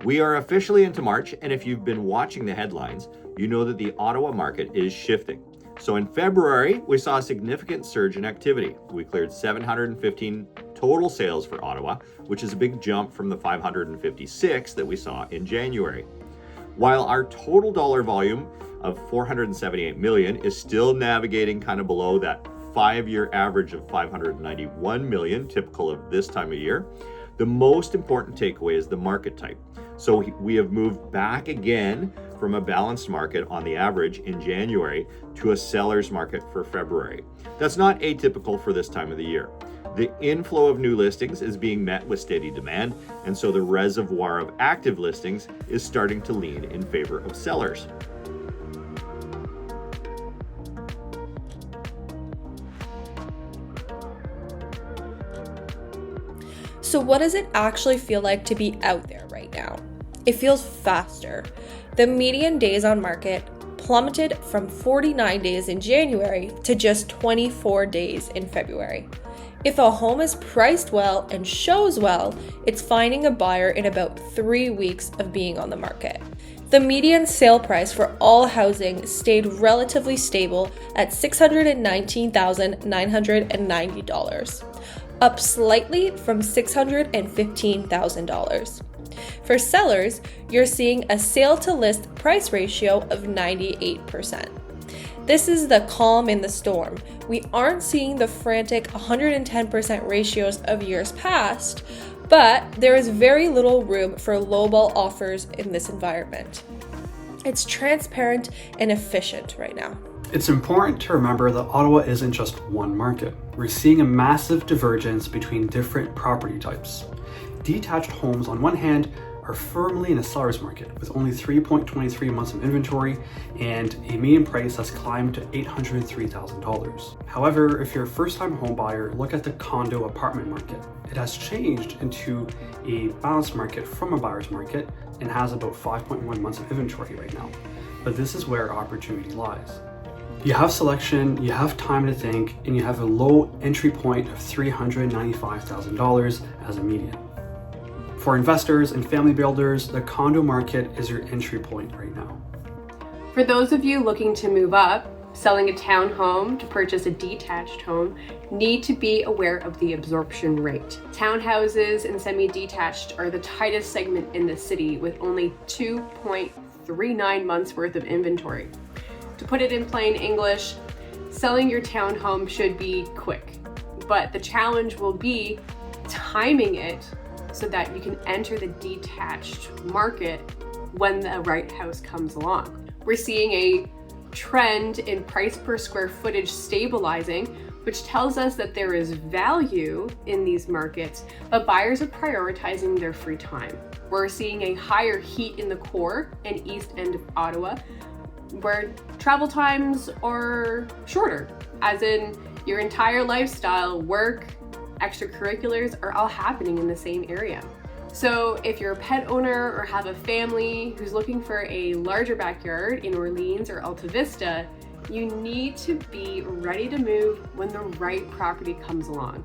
We are officially into March, and if you've been watching the headlines, you know that the Ottawa market is shifting. So in February, we saw a significant surge in activity. We cleared 715 total sales for Ottawa, which is a big jump from the 556 that we saw in January. While our total dollar volume of $478 million is still navigating kind of below that 5-year average of $591 million, typical of this time of year, the most important takeaway is the market type. So we have moved back again from a balanced market on the average in January to a seller's market for February. That's not atypical for this time of the year. The inflow of new listings is being met with steady demand, and so the reservoir of active listings is starting to lean in favor of sellers. So what does it actually feel like to be out there right now? It feels faster. The median days on market plummeted from 49 days in January to just 24 days in February. If a home is priced well and shows well, it's finding a buyer in about 3 weeks of being on the market. The median sale price for all housing stayed relatively stable at $619,990, up slightly from $615,000. For sellers, you're seeing a sale to list price ratio of 98%. This is the calm in the storm. We aren't seeing the frantic 110% ratios of years past, but there is very little room for lowball offers in this environment. It's transparent and efficient right now. It's important to remember that Ottawa isn't just one market. We're seeing a massive divergence between different property types. Detached homes, on one hand, are firmly in a seller's market with only 3.23 months of inventory and a median price has climbed to $803,000. However, if you're a first-time home buyer, look at the condo apartment market. It has changed into a balanced market from a buyer's market and has about 5.1 months of inventory right now. But this is where opportunity lies. You have selection, you have time to think, and you have a low entry point of $395,000 as a median. For investors and family builders, the condo market is your entry point right now. For those of you looking to move up, selling a townhome to purchase a detached home, need to be aware of the absorption rate. Townhouses and semi-detached are the tightest segment in the city with only 2.39 months worth of inventory. To put it in plain English, selling your townhome should be quick, but the challenge will be timing it so that you can enter the detached market when the right house comes along. We're seeing a trend in price per square footage stabilizing, which tells us that there is value in these markets, but buyers are prioritizing their free time. We're seeing a higher heat in the core and east end of Ottawa, where travel times are shorter, as in your entire lifestyle, work, extracurriculars are all happening in the same area. So if you're a pet owner or have a family who's looking for a larger backyard in Orleans or Alta Vista, you need to be ready to move when the right property comes along.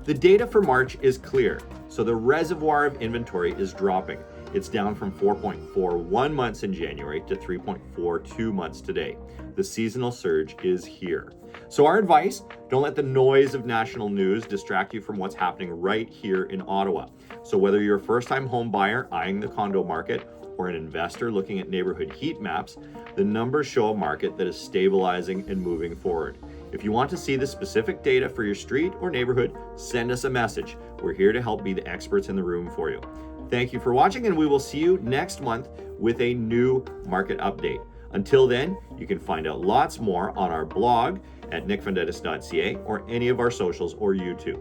The data for March is clear, so the reservoir of inventory is dropping. It's down from 4.41 months in January to 3.42 months today. The seasonal surge is here. So our advice, don't let the noise of national news distract you from what's happening right here in Ottawa. So whether you're a first-time home buyer eyeing the condo market or an investor looking at neighborhood heat maps, the numbers show a market that is stabilizing and moving forward. If you want to see the specific data for your street or neighborhood, send us a message. We're here to help be the experts in the room for you. Thank you for watching, and we will see you next month with a new market update. Until then, you can find out lots more on our blog at nickfundytus.ca or any of our socials or YouTube.